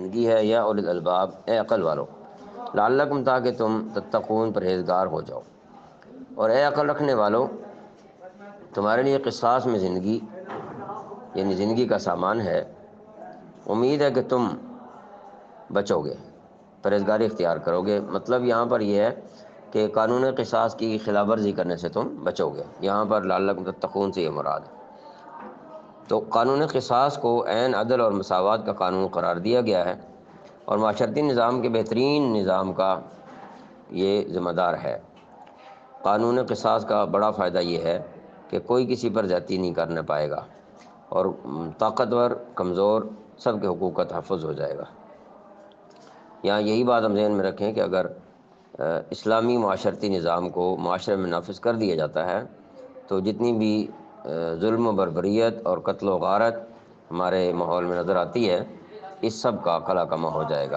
زندگی ہے یا اولل الباب، اے عقل والو، لعلکم تاکہ تم تتقون پرہیزگار ہو جاؤ، اور اے عقل رکھنے والو تمہارے لیے قصاص میں زندگی یعنی زندگی کا سامان ہے، امید ہے کہ تم بچو گے، پرہیزگاری اختیار کرو گے۔ مطلب یہاں پر یہ ہے کہ قانون قصاص کی خلاف ورزی کرنے سے تم بچو گے، یہاں پر لعلکم تتقون سے یہ مراد ہے۔ تو قانون قصاص کو عین عدل اور مساوات کا قانون قرار دیا گیا ہے، اور معاشرتی نظام کے بہترین نظام کا یہ ذمہ دار ہے۔ قانون قصاص کا بڑا فائدہ یہ ہے کہ کوئی کسی پر زیادتی نہیں کرنے پائے گا، اور طاقتور کمزور سب کے حقوق کا تحفظ ہو جائے گا۔ یہاں یہی بات ہم ذہن میں رکھیں کہ اگر اسلامی معاشرتی نظام کو معاشرے میں نافذ کر دیا جاتا ہے تو جتنی بھی ظلم و بربریت اور قتل و غارت ہمارے ماحول میں نظر آتی ہے، اس سب کا قلع کما ہو جائے گا۔